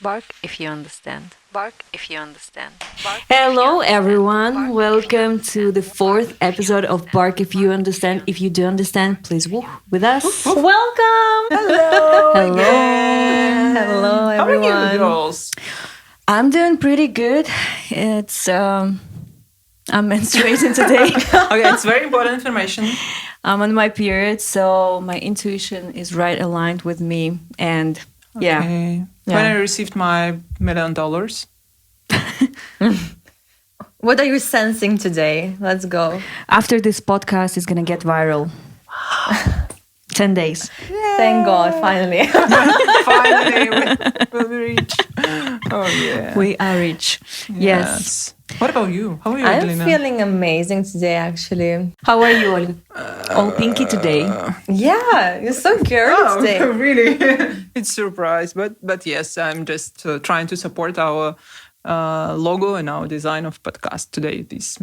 Bark if you understand. Bark if you understand. Bark if you Hello, understand. everyone. Bark if you Welcome to the understand. fourth Bark if you episode of Bark If You Understand. If you do understand, please woo with us. Welcome! Hello Hello. again. Hello, How are you, everyone. girls? I'm doing pretty good. It's I'm menstruating today. Okay, it's very important information. I'm on my period, so my intuition is right aligned with me. And yeah, Okay. Yeah. When I received my $1 million, What are you sensing today? Let's go. after this podcast is gonna get viral. 10 days. Thank God, finally. finally we'll reach. Oh yeah. We are rich. Yes. What about you? How are you, I'm Adelina? feeling amazing today, actually. How are you, Olga? All pinky today. Yeah, you're so girly today. really? It's surprise, but yes, I'm just trying to support our logo and our design of podcast today. This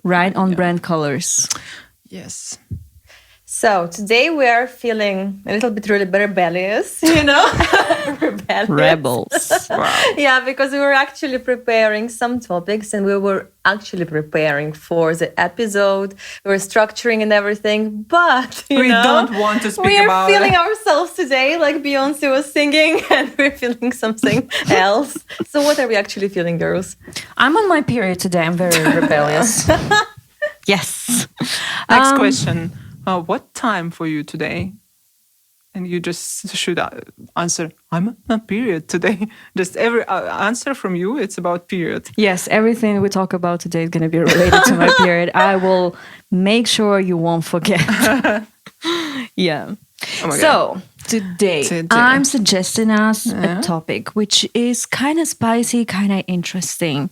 Right on brand colors. yes. So today we are feeling a little bit really rebellious, you know? Rebellious. Rebels. Wow. Yeah, because we were actually preparing some topics and we were actually preparing for the episode. We were structuring and everything, but We don't want to speak we are about feeling it. ourselves today like Beyonce was singing and we're feeling something else. So what are we actually feeling, girls? I'm on my period today. I'm very rebellious. Yes. Next question. What time for you today? And you just should answer, I'm on a period today. Just every answer from you, it's about period. Yes, everything we talk about today is going to be related to my period. I will make sure you won't forget. Yeah. Oh my God. So, today, Today. I'm suggesting us Yeah. a topic which is kind of spicy, kind of interesting.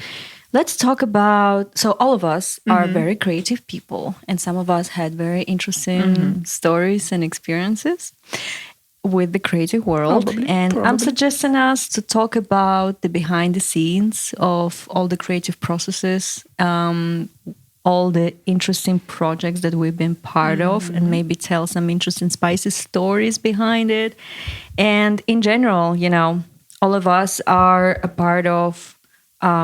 Let's talk about, so all of us are very creative people, and some of us had very interesting stories and experiences with the creative world. Probably. I'm suggesting us to talk about the behind the scenes of all the creative processes, all the interesting projects that we've been part of, and maybe tell some interesting spicy stories behind it. And in general, you know, all of us are a part of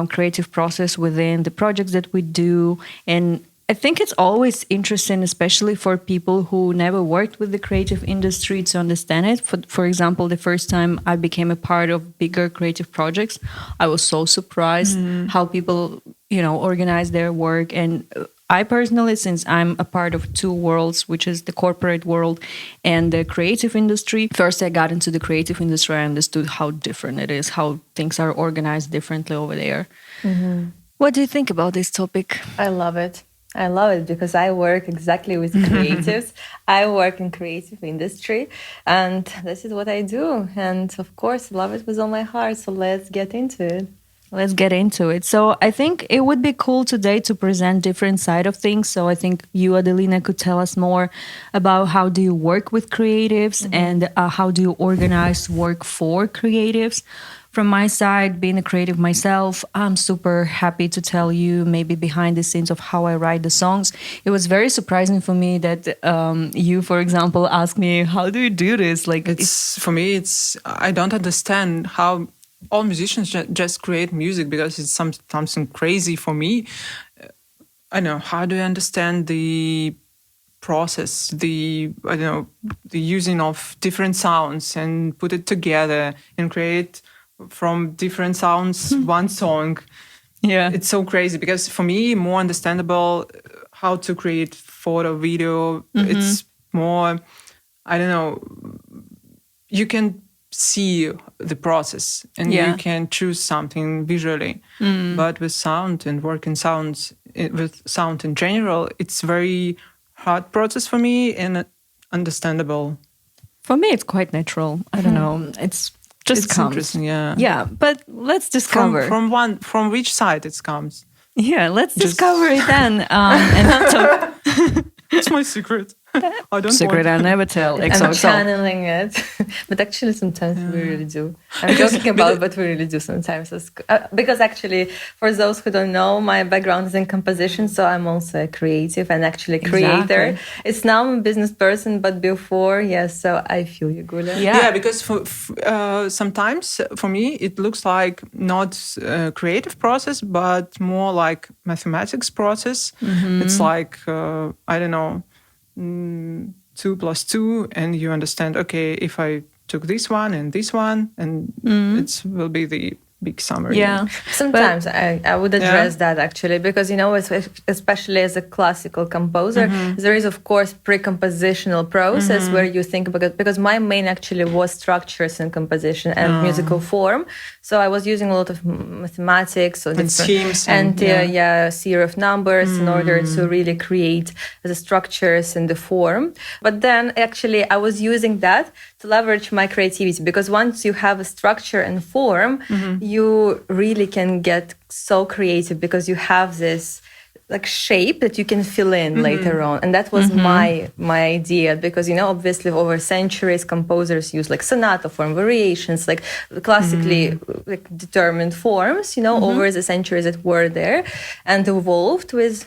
creative process within the projects that we do. And I think it's always interesting, especially for people who never worked with the creative industry, to understand it. For example, the first time I became a part of bigger creative projects, I was so surprised how people, you know, organize their work. And I personally, since I'm a part of two worlds, which is the corporate world and the creative industry, first I got into the creative industry, I understood how different it is, how things are organized differently over there. What do you think about this topic? I love it. I love it because I work exactly with creatives. I work in creative industry and this is what I do. And of course, I love it with all my heart. So let's get into it. Let's get into it. So I think it would be cool today to present different side of things. So I think you, Adelina, could tell us more about how do you work with creatives and how do you organize work for creatives. From my side, being a creative myself, I'm super happy to tell you maybe behind the scenes of how I write the songs. It was very surprising for me that you, for example, asked me, how do you do this? Like, It's for me, I don't understand how all musicians just create music because it's something crazy for me. I don't know, how do you understand the process, the using of different sounds and put it together and create from different sounds one song. yeah. It's so crazy because for me, more understandable how to create photo, video. It's more, I don't know, you can see the process and Yeah. you can choose something visually. But with sound and working sounds, with sound in general, it's very hard process for me and understandable. For me, it's quite natural. I don't know. It's just It's comes. interesting, yeah. Yeah, but let's discover. From which side it comes. Yeah, let's Just- discover it then. And talk. It's my secret. I don't Secret I want. never tell. I'm XOXO. channeling it, but actually sometimes we really do. I'm joking about it, but we really do sometimes. Because actually, for those who don't know, my background is in composition, so I'm also a creative and actually creator. Exactly. It's now I'm a business person, but before, yes. So I feel you, Gula. Yeah, because sometimes for me it looks like not a creative process, but more like mathematics process. It's like I don't know, 2 + 2, and you understand. Okay, if I took this one and this one, and it will be the big summary. Yeah. Sometimes I would address that actually, because especially as a classical composer, there is of course pre-compositional process where you think about, because my main actually was structures and composition and musical form. So I was using a lot of mathematics And schemes and series of numbers in order to really create the structures and the form. But then actually I was using that to leverage my creativity, because once you have a structure and form, you really can get so creative, because you have this like shape that you can fill in later on. And that was my idea, because obviously over centuries composers use like sonata form, variations, like classically like determined forms, over the centuries that were there and evolved with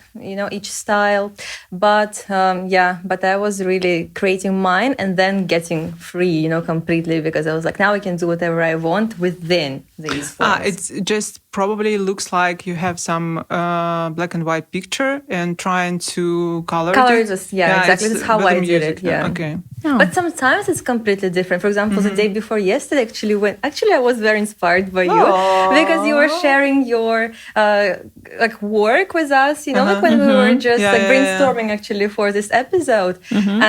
each style. But but I was really creating mine and then getting free, completely, because I was like, now I can do whatever I want within these forms. It's just probably looks like you have some black and white picture and trying to color it. Exactly. That's how I did it. Yeah. Okay. Oh. But sometimes it's completely different. For example, the day before yesterday, actually I was very inspired by you, because you were sharing your like work with us. Like when we were just brainstorming actually for this episode,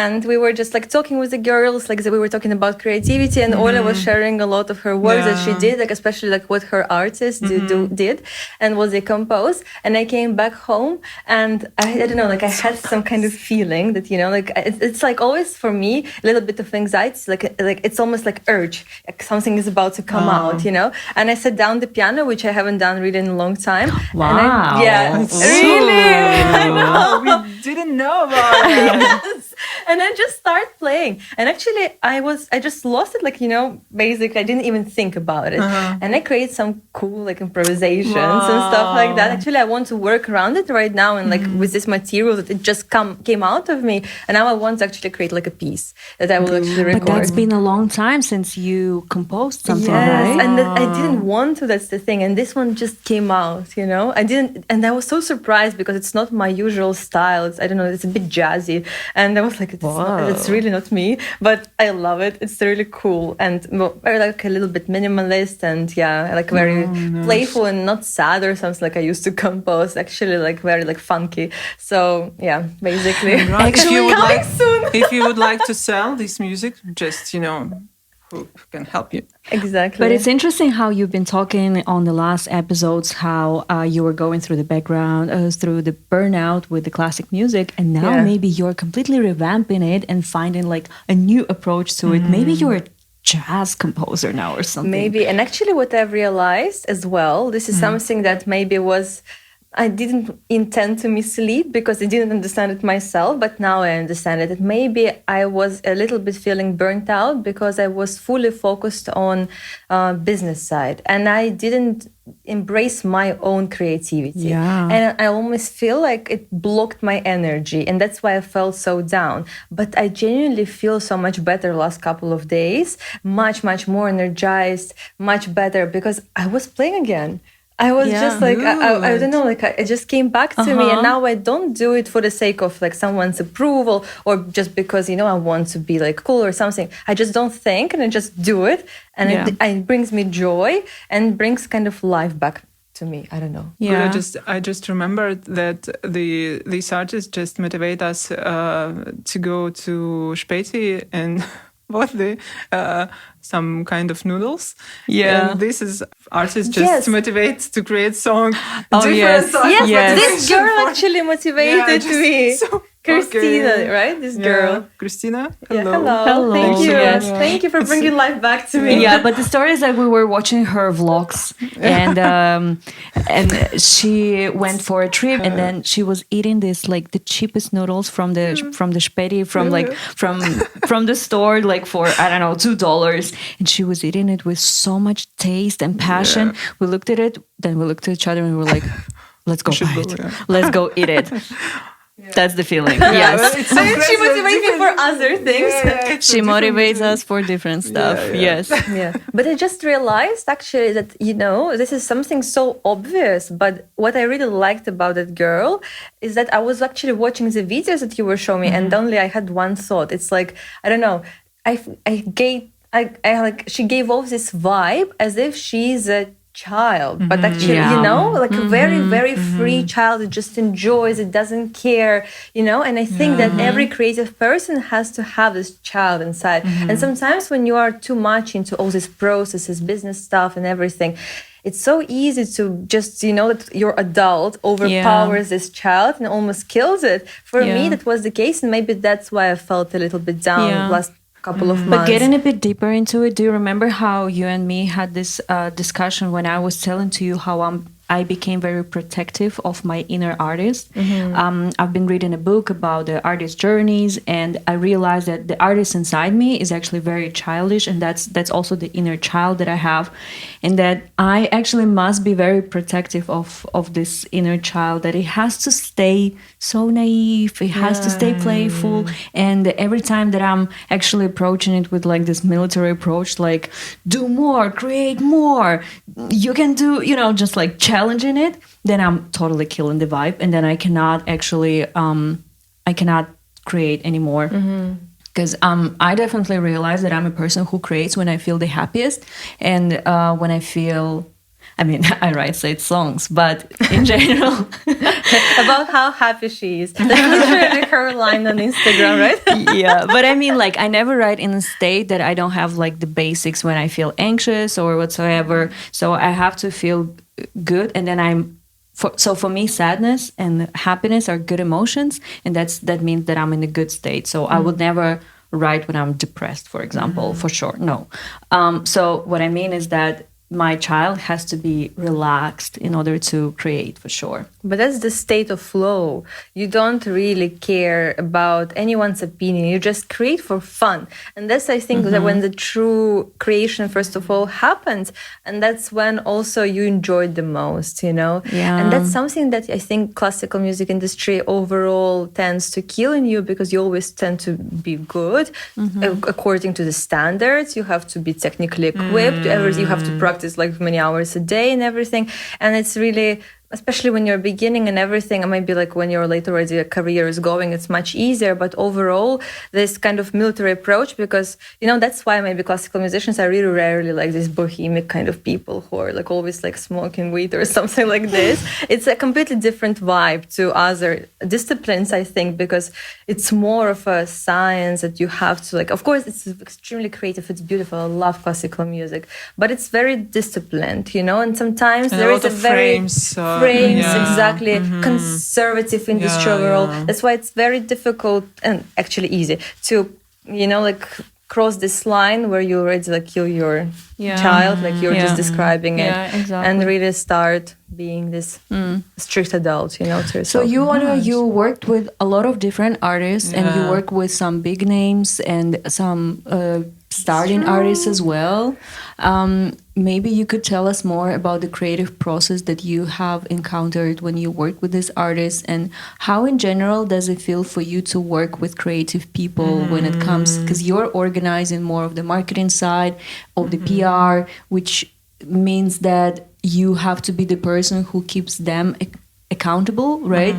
and we were just like talking with the girls, like we were talking about creativity, and Olga was sharing a lot of her work that she did, like especially like what her artists did and what they composed. And I came back home and I don't know, like I had some kind of feeling that like it's like always for me a little bit of anxiety, like it's almost like urge, like something is about to come out, And I set down the piano, which I haven't done really in a long time. Wow. And So really, I know. we didn't know about it. And I just started playing, and actually I just lost it, like basically I didn't even think about it, and I created some cool like improvisations and stuff like that. Actually, I want to work around it right now, and like with this material that it just came out of me, and now I want to actually create like a piece that I will actually record. But that's been a long time since you composed something, yes, right? and I didn't want to. That's the thing, and this one just came out. I didn't, and I was so surprised because it's not my usual style. I don't know, it's a bit jazzy, and I was like, it's really not me, but I love it. It's really cool and very like a little bit minimalist, and like very playful and not sad or something like I used to compose. Actually, like very like funky. So basically, Right. actually coming soon. If you would like to sell this music, just who can help you. Exactly. But it's interesting how you've been talking on the last episodes, how you were going through the background, through the burnout with the classic music, and now maybe you're completely revamping it and finding like a new approach to it. Maybe you're a jazz composer now or something. Maybe. And actually what I've realized as well, this is something that maybe I didn't intend to mislead because I didn't understand it myself, but now I understand it. That maybe I was a little bit feeling burnt out because I was fully focused on business side, and I didn't embrace my own creativity. Yeah. And I almost feel like it blocked my energy, and that's why I felt so down. But I genuinely feel so much better last couple of days, much more energized, much better, because I was playing again. I was just like, I don't know, like it just came back to me, and now I don't do it for the sake of like someone's approval or just because, I want to be like cool or something. I just don't think, and I just do it, and it brings me joy and brings kind of life back to me. I don't know. Yeah. I just remembered that these artists just motivate us to go to Späti and bought some kind of noodles. Yeah. And this is artists just motivate to create songs. Oh, yes. Yes, Yes. but this girl actually motivated me. So Christina, Okay. right? This girl. Yeah. Christina, Yeah, hello. hello. Hello. Thank you. Yes. Thank you for bringing life back to me. Yeah, but the story is that we were watching her vlogs, and she went for a trip, and then she was eating this like the cheapest noodles from the Späti from the store, like for I don't know $2, and she was eating it with so much taste and passion. We looked at it, then we looked at each other, and we were like, "Let's go buy it. Let's go eat it." That's the feeling. Yes. It's so And she motivates me for other things. She motivates us for different stuff. Yes. Yeah, but I just realized actually that, you know, this is something so obvious, but what I really liked about that girl is that I was actually watching the videos that you were showing me, and only I had one thought. It's like, I don't know, I like, she gave off this vibe as if she's a child, but actually, you know, like a very, very free child that just enjoys, it doesn't care, you know. And I think that every creative person has to have this child inside. And sometimes when you are too much into all these processes, business stuff and everything, it's so easy to just, you know, that your adult overpowers this child and almost kills it. For me, that was the case, and maybe that's why I felt a little bit down last couple of months. But getting a bit deeper into it, do you remember how you and me had this discussion when I was telling to you how I became very protective of my inner artist? I've been reading a book about the artist journeys, and I realized that the artist inside me is actually very childish, and that's also the inner child that I have, and that I actually must be very protective of this inner child, that it has to stay so naive, it has to stay playful, and every time that I'm actually approaching it with like this military approach, like do more, create more, you can do, you know, just like challenging it, then I'm totally killing the vibe, and then I cannot actually I cannot create anymore. Because I definitely realize that I'm a person who creates when I feel the happiest, and when I feel, I mean, I write sad songs, but in general, About how happy she is. That's literally her line on Instagram, right? yeah. But I mean, like, I never write in a state that I don't have like the basics when I feel anxious or whatsoever. So I have to feel good, and then so for me, sadness and happiness are good emotions, and that means that I'm in a good state. So I would never write when I'm depressed, for example, for sure. No. So what I mean is that my child has to be relaxed in order to create, for sure. But that's the state of flow. You don't really care about anyone's opinion. You just create for fun. And that's, I think, that when the true creation, first of all, happens. And that's when also you enjoy it the most, you know? Yeah. And that's something that I think classical music industry overall tends to kill in you, because you always tend to be good according to the standards. You have to be technically equipped. You have to practice like many hours a day and everything. And it's really, especially when you're beginning and everything, it might be like when you're later already a career is going, it's much easier. But overall, this kind of military approach, because, you know, that's why maybe classical musicians are really rarely like these bohemic kind of people who are like always like smoking weed or something like this. It's a completely different vibe to other disciplines, I think, because it's more of a science that you have to like, of course, it's extremely creative. It's beautiful. I love classical music, but it's very disciplined, you know, and sometimes And there a is lot a of very frames, exactly, conservative in this role. That's why it's very difficult and actually easy to, you know, like cross this line where you already like kill your child, like you're just describing it, and really start being this strict adult, you know, to yourself. So you worked with a lot of different artists, and you work with some big names and some starting artists as well. Maybe you could tell us more about the creative process that you have encountered when you work with these artists, and how in general does it feel for you to work with creative people when it comes, because you're organizing more of the marketing side of the PR, which means that you have to be the person who keeps them accountable, right?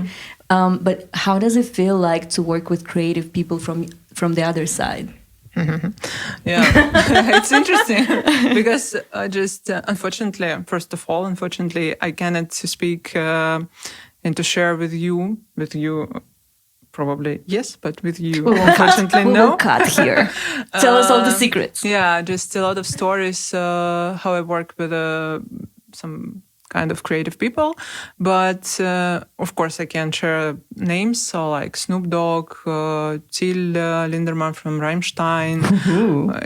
But how does it feel like to work with creative people from the other side? Yeah, it's interesting because I just unfortunately, first of all, I cannot speak and to share with you. Probably yes, but with you, unfortunately, we no. will cut here. Tell us all the secrets. Yeah, just a lot of stories. How I work with some kind of creative people. But of course, I can share names, so like Snoop Dogg, Till Lindemann from Rammstein.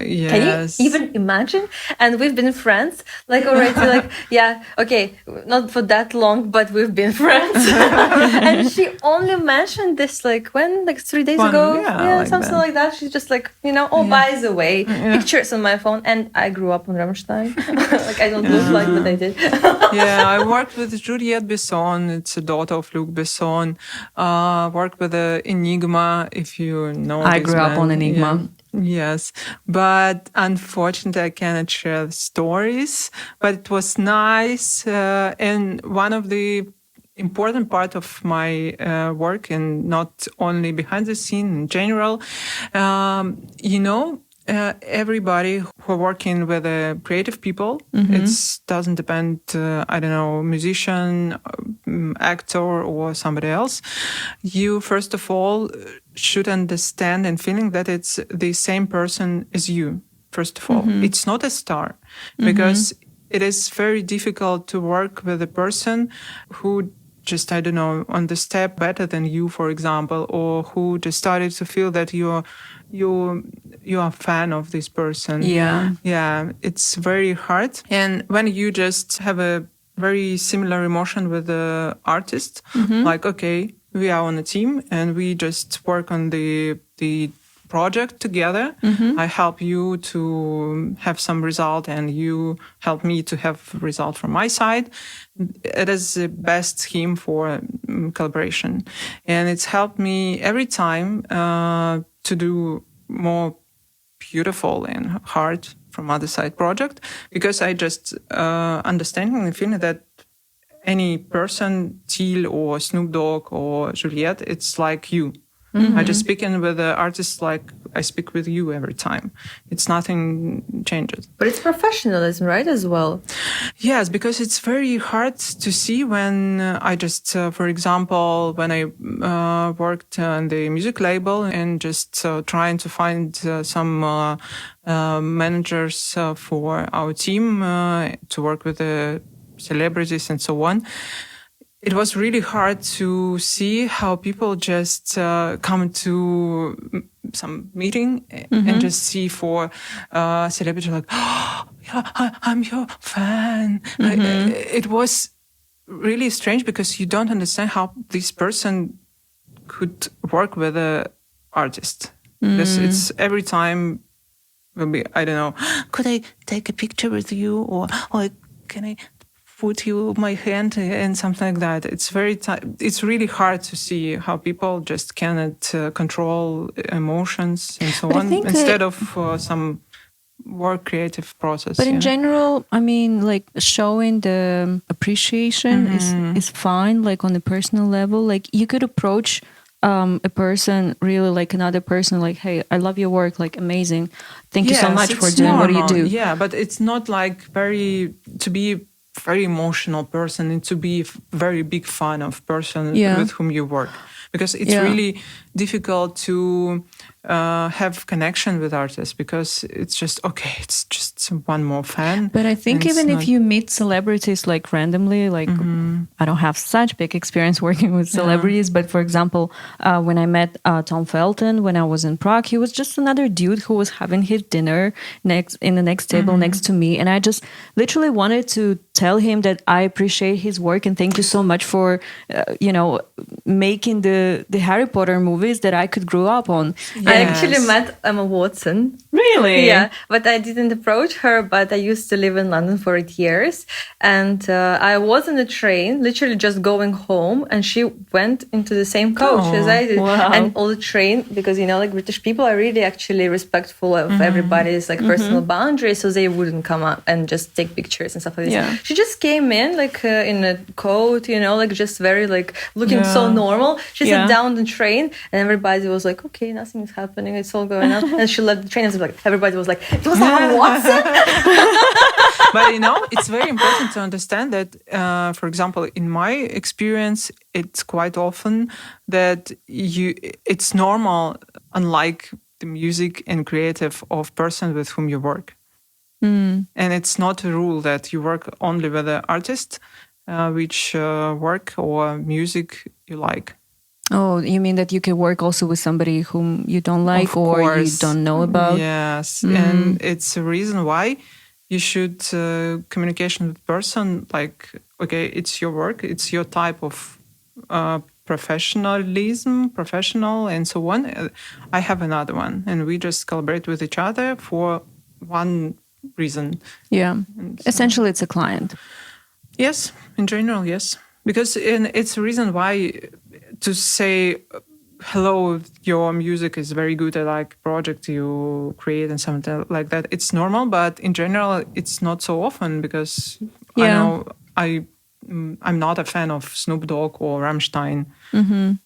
Yes. Can you even imagine? And we've been friends, like already, like yeah, okay, not for that long, but we've been friends. And she only mentioned this like when, like 3 days ago, like something that. like that. She's just like, by the way, pictures on my phone, and I grew up on Rammstein. Like I don't look like, but I did. Yeah, I worked with Juliette Besson. It's a daughter of Luc Besson. Worked with Enigma, if you know. I this grew up band. on Enigma. Yeah. Yes, but unfortunately, I cannot share the stories. But it was nice, and one of the important part of my work, and not only behind the scene in general, everybody who are working with creative people, it doesn't depend, I don't know, musician, actor, or somebody else. You, first of all, should understand and feeling that it's the same person as you, first of all. It's not a star, because it is very difficult to work with a person who just, I don't know, on the step better than you, for example, or who just started to feel that you're a fan of this person. Yeah, it's very hard. And when you just have a very similar emotion with the artist, like, okay, we are on a team and we just work on the project together. I help you to have some result and you help me to have result from my side. It is the best scheme for collaboration. And it's helped me every time to do more beautiful and hard from other side project, because I just understanding and feeling that any person, Till or Snoop Dogg or Juliette, it's like you. I just speaking with the artist like I speak with you every time. It's nothing changes. But it's professionalism, right, as well? Yes, because it's very hard to see when I just, for example, when I worked on the music label and just trying to find some managers for our team to work with the celebrities and so on. It was really hard to see how people just come to some meeting and just see for celebrity like, oh, yeah, I'm your fan. It was really strange because you don't understand how this person could work with an artist. Because it's every time will be, I don't know, could I take a picture with you or can I put you my hand and something like that. It's it's really hard to see how people just cannot control emotions and so on instead of some more creative process. But in general, I mean, like showing the appreciation is fine, like on a personal level. Like you could approach a person really like another person, like, hey, I love your work, like amazing. Thank you so much for doing what you do. Yeah, but it's not like to be very emotional person and to be very big fan of person with whom you work, because it's really difficult to have connection with artists, because it's just it's just one more fan. But I think even if you meet celebrities like randomly, like I don't have such big experience working with celebrities, but for example, when I met Tom Felton when I was in Prague, he was just another dude who was having his dinner in the next table next to me, and I just literally wanted to tell him that I appreciate his work and thank you so much for making the Harry Potter movies that I could grow up on. I actually met Emma Watson. Really? Yeah, but I didn't approach her, but I used to live in London for 8 years. And I was on a train, literally just going home, and she went into the same coach as I did. Wow. And all the train, because, like British people are really actually respectful of everybody's like personal boundaries, so they wouldn't come up and just take pictures and stuff like this. Yeah. She just came in like in a coat, like just very like looking so normal. She sat down the train and everybody was like, okay, nothing is happening, it's all going on. And she left the train and everybody was like, it was Emma Watson. But it's very important to understand that, for example, in my experience, it's quite often that it's normal, unlike the music and creative of person with whom you work. And it's not a rule that you work only with an artist. which work or music you like. Oh, you mean that you can work also with somebody whom you don't like Of or you course. don't know about? Yes, and it's a reason why you should communication with person like, okay, it's your work, it's your type of professional, and so on. I have another one, and we just collaborate with each other for one reason. Yeah. And so- Essentially, it's a client. Yes, in general, yes. Because it's a reason why to say, hello, your music is very good, I like project you create and something like that. It's normal, but in general, it's not so often because I Yeah. know I'm not a fan of Snoop Dogg or Rammstein,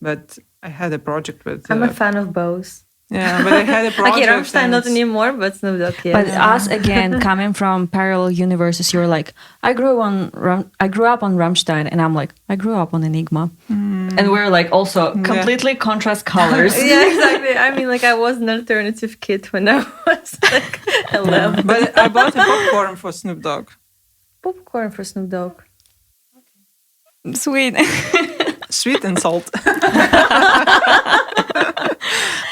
but I had a project with... I'm a fan of both. Yeah, but I had a project... Okay, Rammstein and not it's- anymore, but Snoop Dogg, yes. But us again, coming from parallel universes, you're like, I grew up on Rammstein, and I'm like, I grew up on Enigma, and we're like also completely contrast colors. Yeah, exactly. I mean, like, I was an alternative kid when I was like 11. But I bought a popcorn for Snoop Dogg. Popcorn for Snoop Dogg. Sweet. Sweet and salt.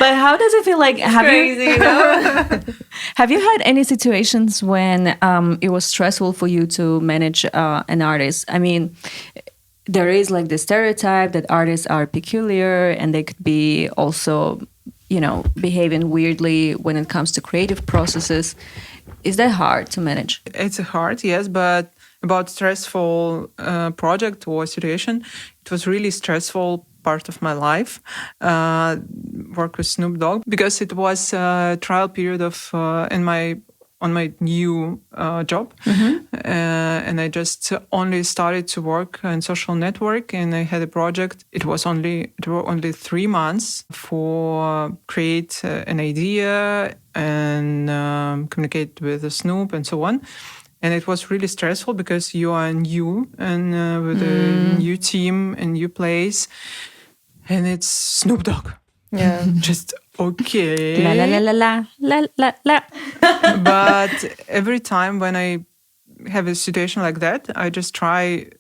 But how does it feel like? Crazy, you know? Have you had any situations when it was stressful for you to manage an artist? I mean, there is like the stereotype that artists are peculiar and they could be also, behaving weirdly when it comes to creative processes. Is that hard to manage? It's hard, yes, but about stressful project or situation, it was really stressful part of my life, work with Snoop Dogg, because it was a trial period of on my new job, and I just only started to work in social network, and I had a project. It were only 3 months for create an idea and communicate with the Snoop and so on. And it was really stressful because you are new and with a new team and new place. And it's Snoop Dogg. Yeah. Just okay. La la la la la la la. But every time when I have a situation like that, I just try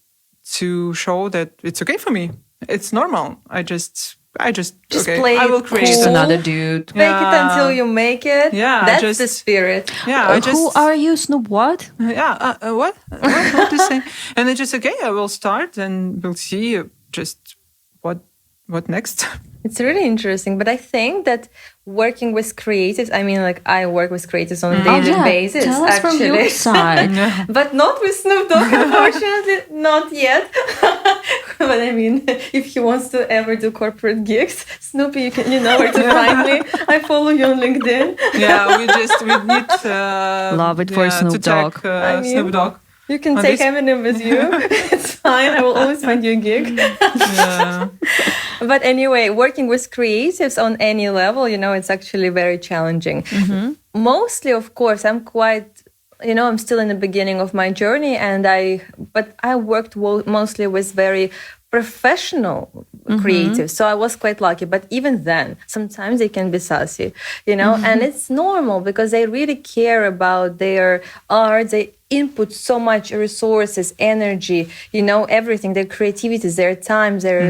to show that it's okay for me. It's normal. I just okay. play I will it create cool. Just an- another dude. Fake it until you make it. Yeah, That's just- the spirit. Yeah, I just Who are you, Snoop? What? yeah. What to say? And I just okay. I will start and we'll see just what next. It's really interesting, but I think that working with creatives, I mean, like I work with creatives on a daily basis, Tell us from your side. but not with Snoop Dogg, unfortunately, not yet. But I mean, if he wants to ever do corporate gigs, Snoopy, you know where to find me. I follow you on LinkedIn. Yeah, we need Love it for Snoop to tag, Dogg. I mean, Snoop Dogg. You can On take this- Eminem with you. It's fine. I will always find you a gig. Yeah. But anyway, working with creatives on any level, it's actually very challenging. Mostly, of course, I'm quite, I'm still in the beginning of my journey, but I worked mostly with very professional creatives. So I was quite lucky. But even then, sometimes they can be sassy, and it's normal because they really care about their art. They input so much resources, energy, everything, their creativity, their time, their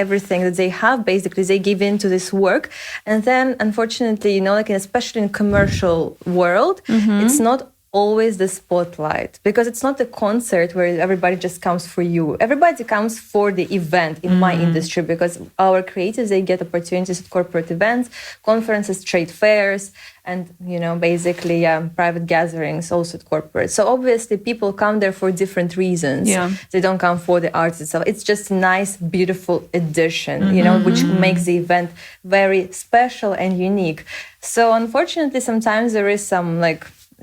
everything that they have, basically they give into this work. And then unfortunately, especially in commercial world, it's not always the spotlight, because it's not a concert where everybody just comes for you. Everybody comes for the event in my industry, because our creators, they get opportunities at corporate events, conferences, trade fairs, and basically private gatherings also at corporate. So obviously people come there for different reasons. They don't come for the art itself. It's just a nice, beautiful addition, which makes the event very special and unique. So unfortunately, sometimes there is some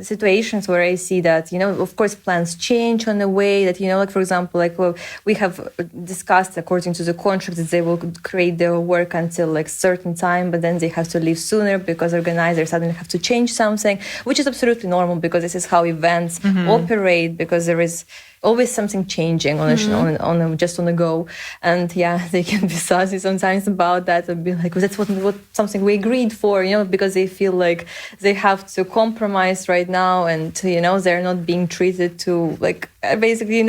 situations where I see that, of course, plans change on the way that, for example, we have discussed according to the contract that they will create their work until certain time, but then they have to leave sooner because organizers suddenly have to change something, which is absolutely normal because this is how events operate, because there is, always something changing just on the go. And they can be sassy sometimes about that and be like, well, that's what something we agreed for, because they feel like they have to compromise right now, and they're not being treated to basically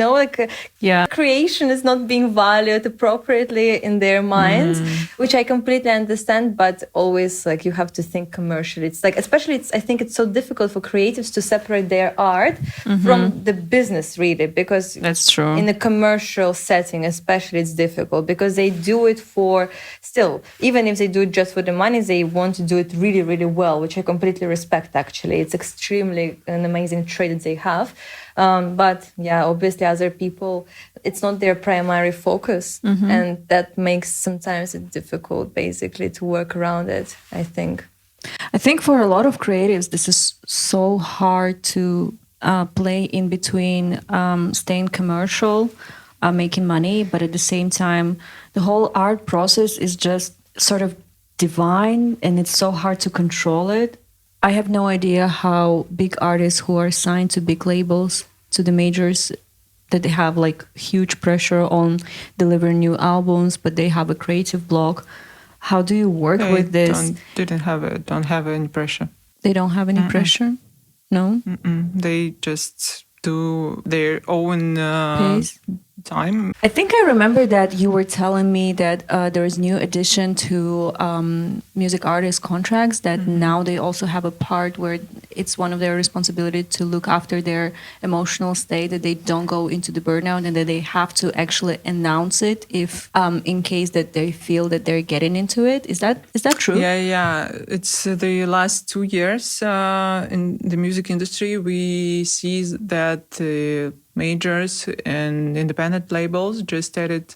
creation is not being valued appropriately in their minds, which I completely understand. But always you have to think commercially. It's especially I think it's so difficult for creatives to separate their art from the business, really, because That's true. in a commercial setting especially it's difficult, because they do it even if they do it just for the money, they want to do it really, really well, which I completely respect. Actually, it's extremely an amazing trait that they have. But obviously other people, it's not their primary focus, and that makes sometimes it difficult basically to work around it, I think. I think for a lot of creatives, this is so hard to play in between staying commercial, making money, but at the same time, the whole art process is just sort of divine, and it's so hard to control it. I have no idea how big artists who are signed to big labels, to the majors, that they have huge pressure on delivering new albums, but they have a creative block. How do you work with this? Don't have any pressure. They don't have any pressure? No? They just do their own time. I think I remember that you were telling me that there is new addition to music artist contracts, that now they also have a part where it's one of their responsibility to look after their emotional state, that they don't go into the burnout, and that they have to actually announce it if in case that they feel that they're getting into it. Is that true? Yeah. It's the last 2 years in the music industry, we see that majors and independent labels just added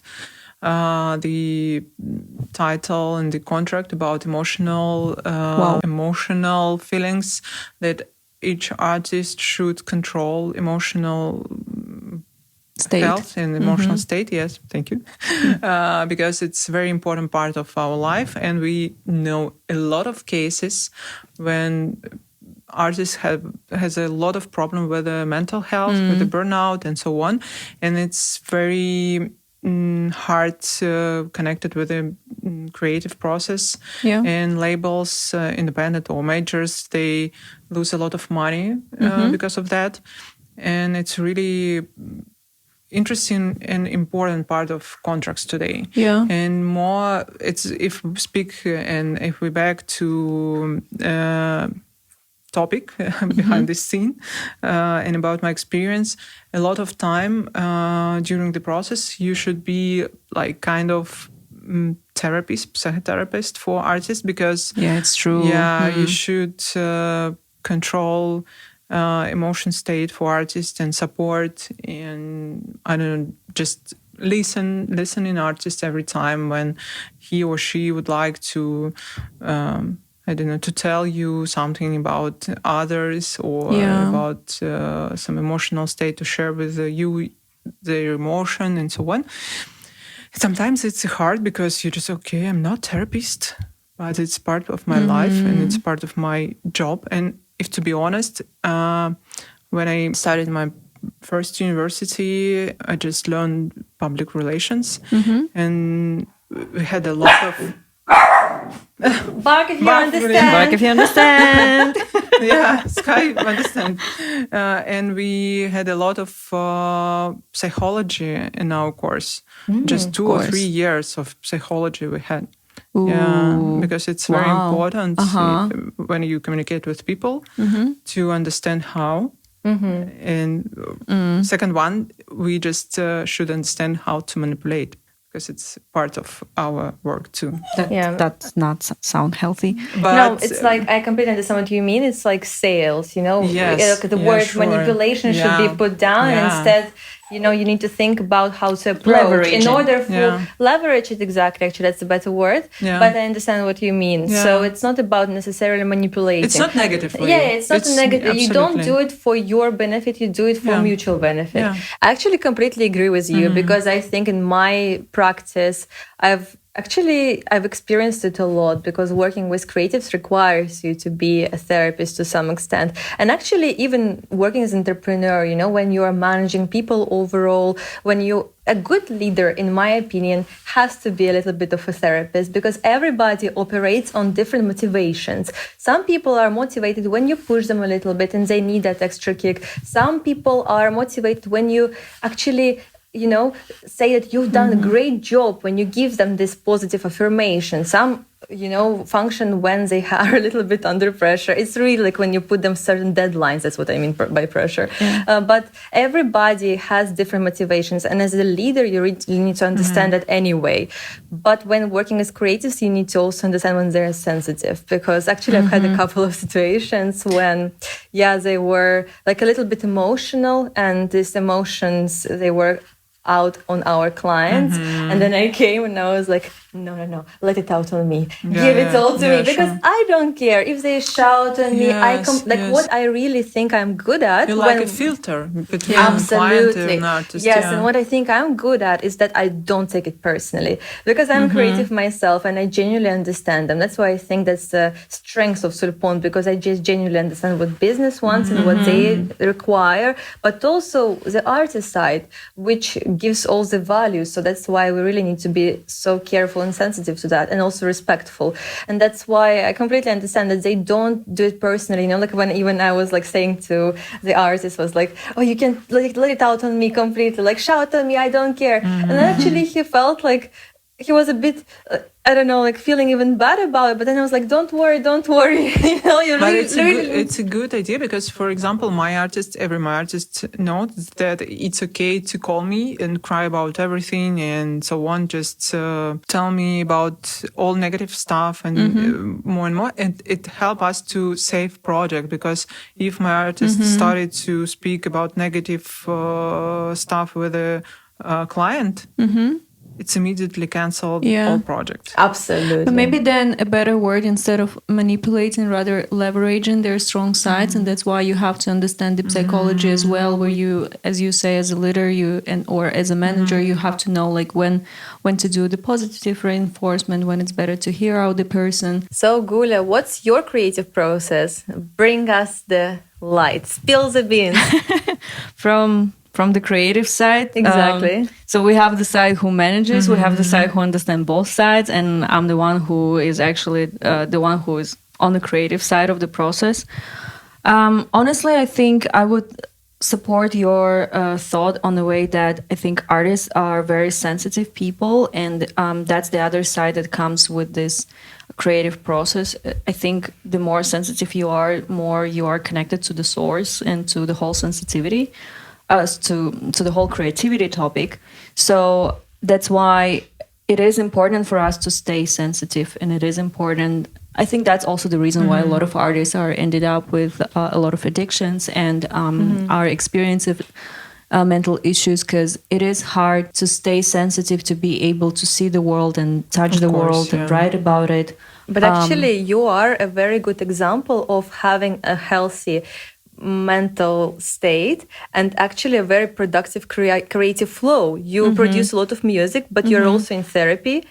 the title and the contract about emotional feelings, that each artist should control emotional State. health and emotional state. Yes, thank you. Because it's a very important part of our life, and we know a lot of cases when artists has a lot of problem with the mental health, with the burnout and so on, and it's very hard connected with the creative process. And labels, independent or majors, they lose a lot of money because of that, and it's really interesting and important part of contracts today. And more, it's if we speak and if we back to topic behind this scene and about my experience, a lot of time during the process you should be kind of psychotherapist for artists, because it's true. You should control emotion state for artists and support, and I don't know, just listening artist every time when he or she would like to to tell you something about others, or about some emotional state to share with you their emotion and so on. Sometimes it's hard because you're just, okay, I'm not therapist, but it's part of my life and it's part of my job. And if to be honest, when I started my first university, I just learned public relations, and we had a lot of Bark if you understand. Bark if you understand. Sky understand. And we had a lot of psychology in our course. Just 2 or 3 years of psychology we had. Ooh. Because it's very important when you communicate with people to understand how. And second one, we just should understand how to manipulate, because it's part of our work too. That's not sound healthy. But no, it's I completely understand what you mean. It's like sales, Yes. The word manipulation should be put down, and instead, you need to think about how to approach Leverage in it. order for leverage it. Exactly, actually, that's a better word. But I understand what you mean. So it's not about necessarily manipulating. It's not negative. It's not negative. You don't do it for your benefit. You do it for mutual benefit. I actually completely agree with you, because I think in my practice, Actually, I've experienced it a lot because working with creatives requires you to be a therapist to some extent. And actually, even working as an entrepreneur, you know, when you are managing people overall, when you a good leader, in my opinion, has to be a little bit of a therapist because everybody operates on different motivations. Some people are motivated when you push them a little bit and they need that extra kick. Some people are motivated when you actually say that you've done a great job when you give them this positive affirmation. Some, function when they are a little bit under pressure. It's really like when you put them certain deadlines. That's what I mean by pressure. Yeah. But everybody has different motivations. And as a leader, you need to understand that anyway. But when working as creatives, you need to also understand when they're sensitive. Because actually, I've had a couple of situations when, they were like a little bit emotional. And these emotions, they were out on our clients. And then I came and I was like, no, let it out on me. Give it all to me. Because I don't care if they shout on me. What I really think I'm good at. You're like a filter between client and artist. Yes, and what I think I'm good at is that I don't take it personally. Because I'm creative myself and I genuinely understand them. That's why I think that's the strength of Surpont, because I just genuinely understand what business wants and what they require, but also the artist side, which gives all the values. So that's why we really need to be so careful and sensitive to that, and also respectful. And that's why I completely understand that they don't do it personally. Like when even I was like saying to the artist was like, oh, you can let it out on me completely, like shout at me, I don't care. And then actually he felt like he was a bit like feeling even bad about it. But then I was like, don't worry. It's a good idea because, for example, my artist knows that it's okay to call me and cry about everything and so on. Just tell me about all negative stuff and more and more. And it helps us to save project, because if my artist started to speak about negative stuff with a client, it's immediately canceled all project. Absolutely. But maybe then a better word, instead of manipulating, rather leveraging their strong sides. And that's why you have to understand the psychology as well, where you, as you say, as a leader, or as a manager, you have to know like when to do the positive reinforcement, when it's better to hear out the person. So Gula, what's your creative process? Bring us the light. Spill the beans. From the creative side. Exactly. So we have the side who manages, we have the side who understands both sides, and I'm the one who is actually the one who is on the creative side of the process. Honestly, I think I would support your thought on the way that I think artists are very sensitive people, and that's the other side that comes with this creative process. I think the more sensitive you are, more you are connected to the source and to the whole sensitivity. To the whole creativity topic. So that's why it is important for us to stay sensitive, and it is important. I think that's also the reason why a lot of artists are ended up with a lot of addictions and are experiencing mental issues, because it is hard to stay sensitive, to be able to see the world and touch the world and write about it. But actually, you are a very good example of having a healthy mental state and actually a very productive creative flow. You produce a lot of music, but you're also in therapy.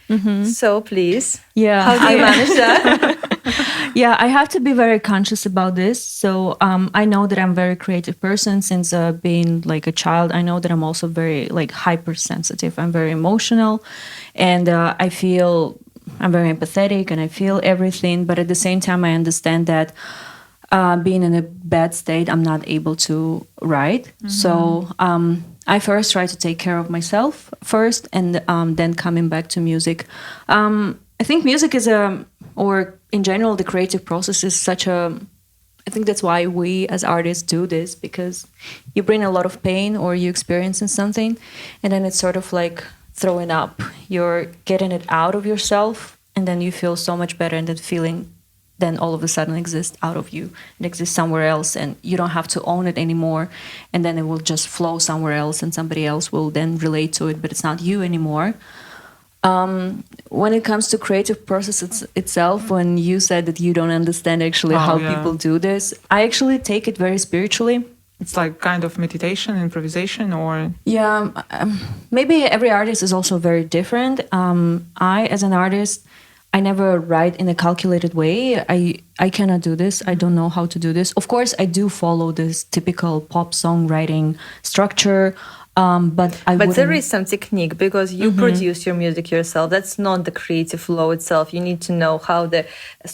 So please, how do you manage that? Yeah, I have to be very conscious about this. So I know that I'm a very creative person since being like a child. I know that I'm also very like hypersensitive. I'm very emotional, and I feel I'm very empathetic, and I feel everything. But at the same time, I understand that being in a bad state, I'm not able to write. So I first try to take care of myself first, and then coming back to music. I think music is or in general, the creative process is such a, I think that's why we as artists do this, because you bring a lot of pain or you experiencing something, and then it's sort of like throwing up. You're getting it out of yourself, and then you feel so much better, and that feeling then all of a sudden exists out of you. It exists somewhere else, and you don't have to own it anymore. And then it will just flow somewhere else, and somebody else will then relate to it, but it's not you anymore. When it comes to creative process itself, when you said that you don't understand actually how people do this, I actually take it very spiritually. It's like kind of meditation, improvisation, or Yeah, maybe every artist is also very different. I, as an artist, I never write in a calculated way. I cannot do this. I don't know how to do this. Of course, I do follow this typical pop songwriting structure, but I But there wouldn't- is some technique because you produce your music yourself. That's not the creative flow itself. You need to know how the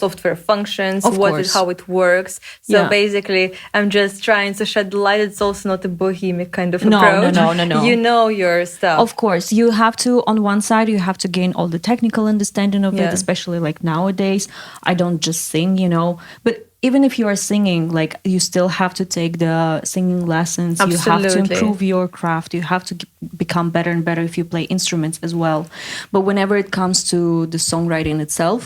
software functions, Of course. how it works. So Yeah. basically, I'm just trying to shed the light. It's also not a bohemic kind of No, approach. no. You know your stuff. Of course, you have to, on one side, you have to gain all the technical understanding of Yeah. it, especially like nowadays. I don't just sing, but even if you are singing, like you still have to take the singing lessons. You have to Absolutely. improve your craft. You have to become better and better if you play instruments as well. But whenever it comes to the songwriting itself,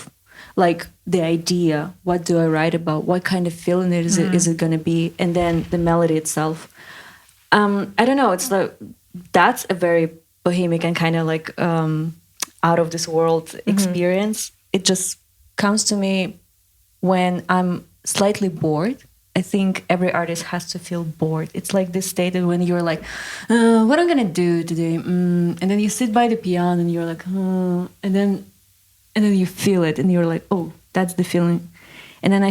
like the idea, what do I write about? What kind of feeling is it going to be? And then the melody itself. I don't know. It's like that's a very bohemic and kind of like out of this world experience. It just comes to me when I'm slightly bored. I think every artist has to feel bored. It's like this state that when you're like, what am I gonna do today? And then you sit by the piano and you're like, and then you feel it and you're like, oh, that's the feeling. And then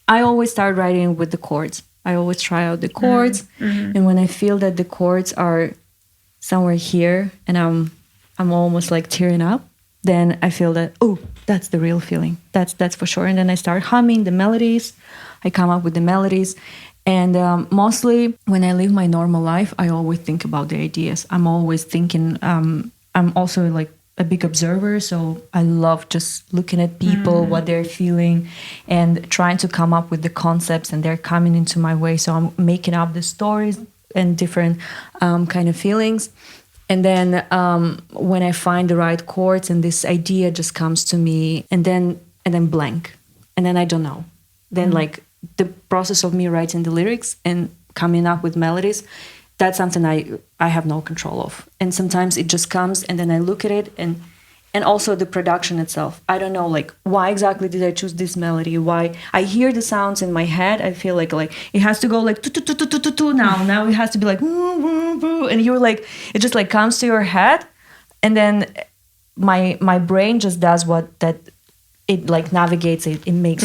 I always start writing with the chords. I always try out the chords, and when I feel that the chords are somewhere here, and I'm almost like tearing up, then I feel that, oh, that's the real feeling. That's for sure. And then I start humming the melodies. I come up with the melodies. And mostly when I live my normal life, I always think about the ideas. I'm always thinking, I'm also like a big observer. So I love just looking at people, what they're feeling, and trying to come up with the concepts, and they're coming into my way. So I'm making up the stories and different kind of feelings. And then when I find the right chords and this idea just comes to me, and then blank, and then I don't know. Then like the process of me writing the lyrics and coming up with melodies, that's something I have no control of. And sometimes it just comes, and then I look at it, and also the production itself. I don't know, like, why exactly did I choose this melody? Why I hear the sounds in my head, I feel like it has to go like now it has to be like and you're like, it just like comes to your head, and then my brain just does what that it like navigates it. It makes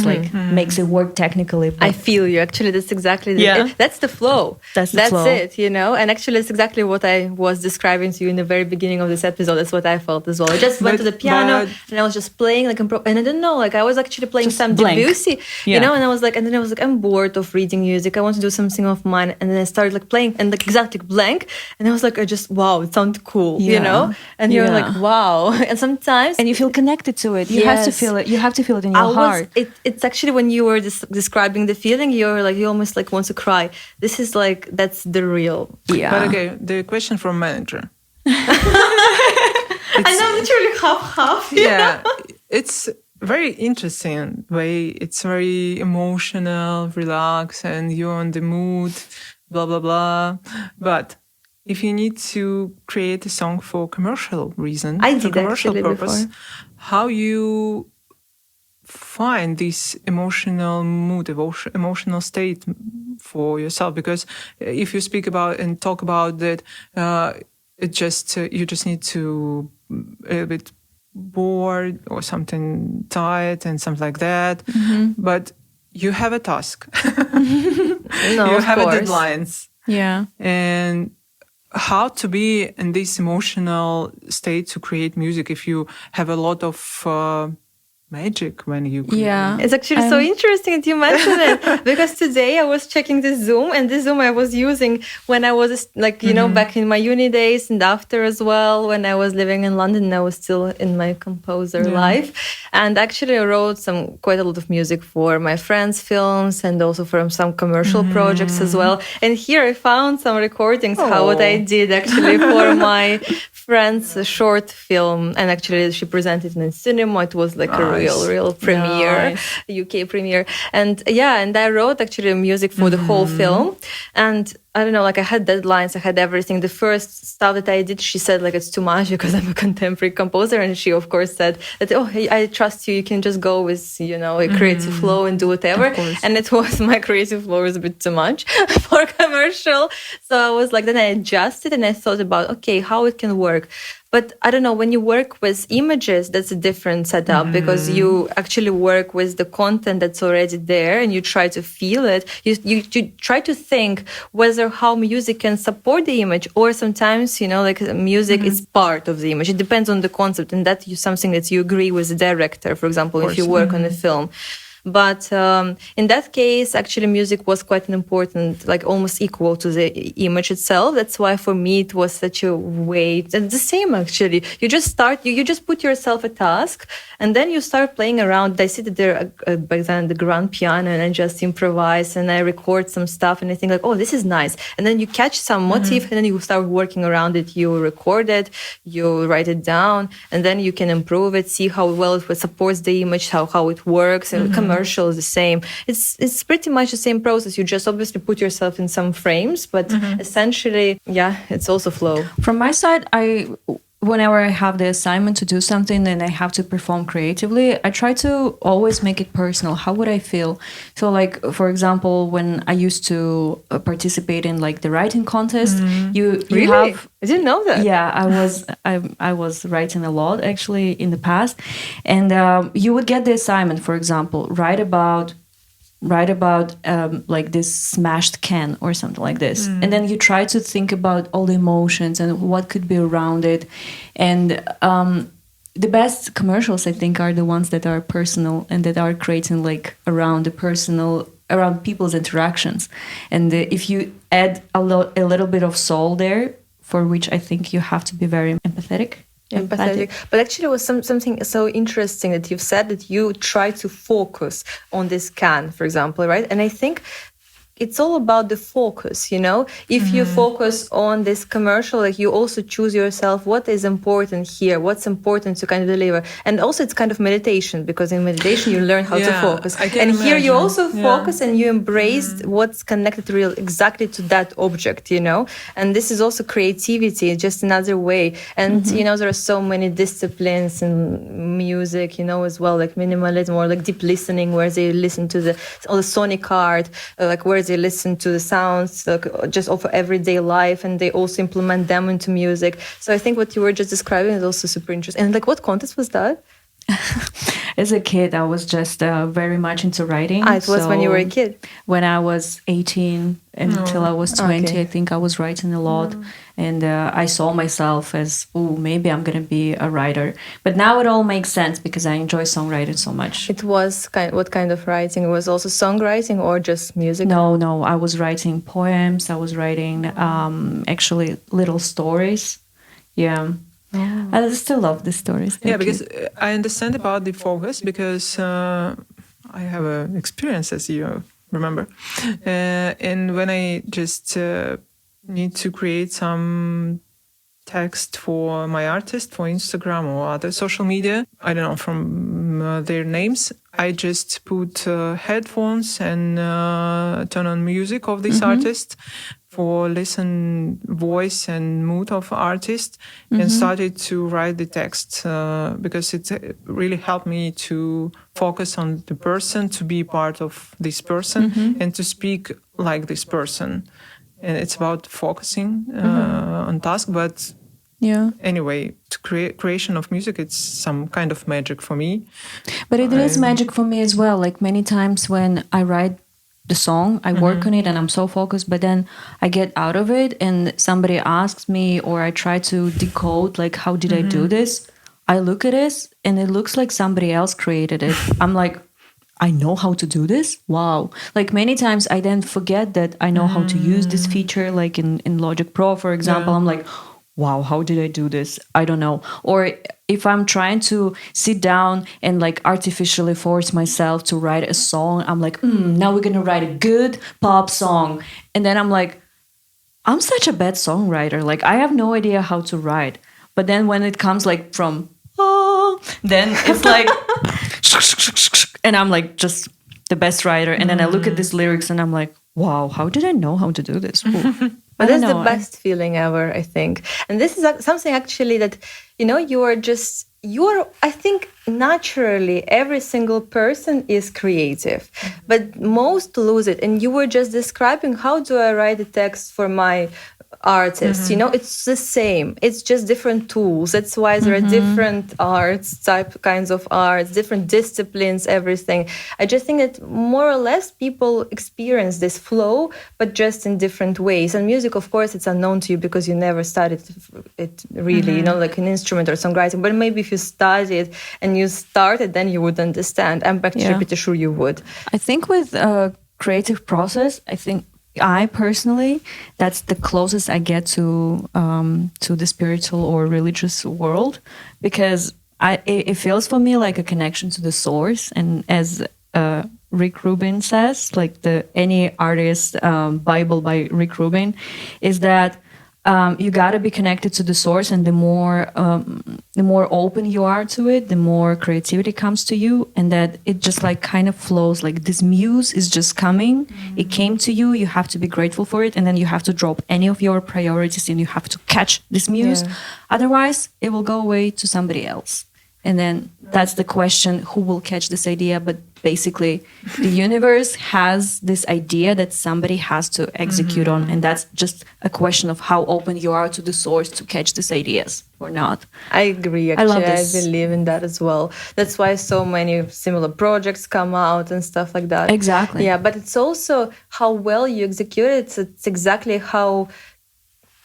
makes it work technically. But I feel you. Actually, that's exactly that's the flow. That's the flow. It, And actually, it's exactly what I was describing to you in the very beginning of this episode. That's what I felt as well. I just went to the piano and I was just playing and I didn't know, like I was actually playing Just some blank. Debussy, Yeah. and I was like, I'm bored of reading music. I want to do something of mine, and then I started like playing and like exactly blank, and I was like, wow, it sounded cool, Yeah. And you're Yeah. like, wow, and sometimes and you feel connected to it. You have to Yes. feel it. You have to feel it in your heart. It's actually when you were describing the feeling, you almost like want to cry. This is like, that's the real. Yeah. But okay, the question from manager. I know, literally half. Yeah, it's very interesting way. It's very emotional, relaxed, and you're on the mood, blah blah blah. But if you need to create a song for commercial reason, I for did commercial actually purpose, before. how you find this emotional mood, emotional state for yourself? Because if you speak about and talk about that, it just you just need to a little bit bored or something tired and something like that. But you have a task. No, You of have course. deadlines. Yeah. And how to be in this emotional state to create music if you have a lot of magic when you create. Yeah. It's actually so interesting that you mentioned it, because today I was checking the Zoom, and this Zoom I was using when I was like, back in my uni days, and after as well, when I was living in London and I was still in my composer life. And actually I wrote quite a lot of music for my friends' films and also for some commercial projects as well. And here I found some recordings, what I did actually for my friend's short film. And actually she presented it in cinema. It was like a real premiere, Nice. UK premiere. And and I wrote actually music for the whole film. And I don't know, like I had deadlines, I had everything. The first stuff that I did, she said like it's too much because I'm a contemporary composer, and she of course said that, oh, hey, I trust you can just go with a creative flow and do whatever. And it was, my creative flow was a bit too much for commercial, so I was like, then I adjusted and I thought about, okay, how it can work. But I don't know, when you work with images, that's a different setup because you actually work with the content that's already there and you try to feel it. You try to think whether how music can support the image, or sometimes, like music is part of the image. It depends on the concept, and that is something that you agree with the director, for example, if you work on a film. But in that case, actually, music was quite an important, like almost equal to the image itself. That's why for me it was such a way. And the same actually. You just start. You just put yourself a task, and then you start playing around. I sit there back then the grand piano, and I just improvise and I record some stuff, and I think like, oh, this is nice. And then you catch some motif, and then you start working around it. You record it, you write it down, and then you can improve it, see how well it supports the image, how it works, and commercial is the same. It's pretty much the same process. You just obviously put yourself in some frames, but essentially, it's also flow. From my side, whenever I have the assignment to do something and I have to perform creatively, I try to always make it personal. How would I feel? So, like, for example, when I used to participate in like the writing contest, you Really? have. I didn't know that. Yeah, I was writing a lot actually in the past, and you would get the assignment, for example, write about like this smashed can or something like this, and then you try to think about all the emotions and what could be around it, and the best commercials I think are the ones that are personal and that are creating like around the personal, around people's interactions, and if you add a little bit of soul there, for which I think you have to be very empathetic. But actually it was something so interesting that you've said, that you try to focus on this can, for example, right? And I think it's all about the focus, if you focus on this commercial, like you also choose yourself what is important here, what's important to kind of deliver. And also it's kind of meditation, because in meditation you learn how to focus. And here you also focus and you embrace what's connected real exactly to that object, and this is also creativity, just another way. And there are so many disciplines in music, as well, like minimalism or like deep listening, where they listen to all the sonic art, like where they listen to the sounds just of everyday life, and they also implement them into music. So I think what you were just describing is also super interesting. And like, what contest was that? As a kid, I was just very much into writing. It was when you were a kid? When I was 18 until I was 20, I think I was writing a lot. And I saw myself as, maybe I'm going to be a writer. But now it all makes sense because I enjoy songwriting so much. It was what kind of writing? It was also songwriting or just music? No. I was writing poems. I was writing actually little stories. Yeah. Oh. I still love the stories. Because I understand about the focus, because I have an experience, as you remember. And when I just need to create some text for my artist for Instagram or other social media, I don't know, from their names, I just put headphones and turn on music of this artist for listen voice and mood of artist, and started to write the text because it really helped me to focus on the person, to be part of this person, and to speak like this person. And it's about focusing on task, but anyway, to creation of music, it's some kind of magic for me. But it is magic for me as well. Like many times when I write the song, I work on it and I'm so focused, but then I get out of it and somebody asks me, or I try to decode, like, how did I do this? I look at it and it looks like somebody else created it. I'm like, I know how to do this? Wow. Like many times I then forget that I know how to use this feature, like in Logic Pro, for example. I'm like, wow, how did I do this? I don't know. Or if I'm trying to sit down and like artificially force myself to write a song, I'm like, now we're going to write a good pop song. And then I'm like, I'm such a bad songwriter. Like I have no idea how to write. But then when it comes like from, then it's like, and I'm like just the best writer. And then I look at these lyrics and I'm like, wow, how did I know how to do this? But that's the best feeling ever, I think. And this is something actually that, I think naturally every single person is creative, but most lose it. And you were just describing, how do I write a text for my artist? It's the same. It's just different tools. That's why there are different kinds of arts, different disciplines, everything. I just think that more or less people experience this flow, but just in different ways. And music, of course, it's unknown to you because you never studied it really, like an instrument or songwriting. But maybe if you studied and you started, then you would understand. I'm actually pretty sure you would. I think with creative process, I personally, that's the closest I get to the spiritual or religious world, because it feels for me like a connection to the source. And as Rick Rubin says, like any artist Bible by Rick Rubin, is that you got to be connected to the source, and the more open you are to it, the more creativity comes to you, and that it just like kind of flows. Like this muse is just coming. It came to you. You have to be grateful for it, and then you have to drop any of your priorities and you have to catch this muse. Otherwise, it will go away to somebody else. And then that's the question, who will catch this idea? But basically, the universe has this idea that somebody has to execute on. And that's just a question of how open you are to the source to catch these ideas or not. I agree. Actually, I believe in that as well. That's why so many similar projects come out and stuff like that. Exactly. Yeah, but it's also how well you execute it. It's exactly how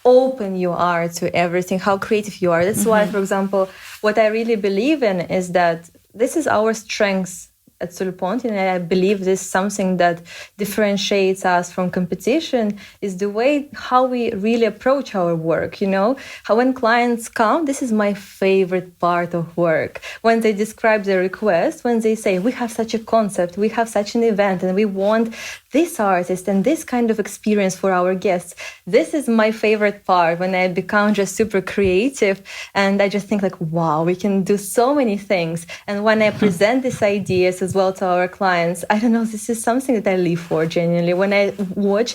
open you are to everything, how creative you are. That's why, for example, what I really believe in is that this is our strength at Sulpont, and I believe this is something that differentiates us from competition, is the way how we really approach our work. How when clients come, this is my favorite part of work. When they describe their request, when they say, we have such a concept, we have such an event, and we want this artist and this kind of experience for our guests. This is my favorite part, when I become just super creative and I just think like, wow, we can do so many things. And when I present these ideas as well to our clients, I don't know, this is something that I live for genuinely. When I watch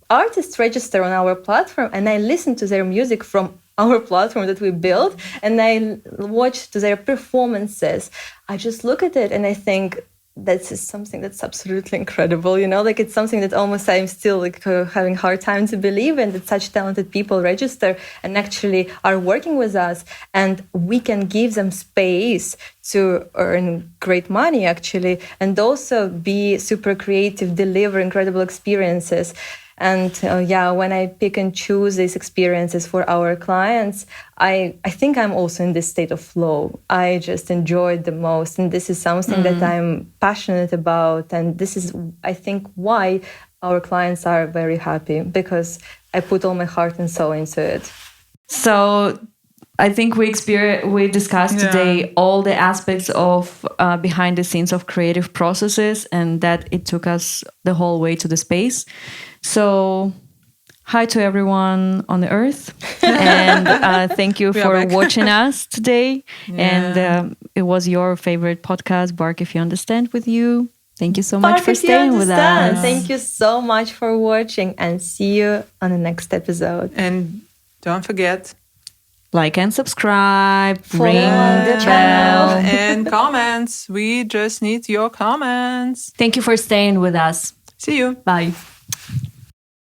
artists register on our platform and I listen to their music from our platform that we built and I watch to their performances, I just look at it and I think, this is something that's absolutely incredible, like it's something that almost I'm still like having a hard time to believe in, that such talented people register and actually are working with us, and we can give them space to earn great money actually, and also be super creative, deliver incredible experiences. And when I pick and choose these experiences for our clients, I think I'm also in this state of flow. I just enjoy it the most. And this is something that I'm passionate about. And this is, I think, why our clients are very happy, because I put all my heart and soul into it. So I think we discussed today all the aspects of behind the scenes of creative processes, and that it took us the whole way to the space. So hi to everyone on the earth, and thank you for watching us today. And it was your favorite podcast, Bark If You Understand, with you. Thank you so much for staying with us. Thank you so much for watching, and see you on the next episode. And don't forget, like and subscribe, ring the bell, and comments. We just need your comments. Thank you for staying with us. See you. Bye.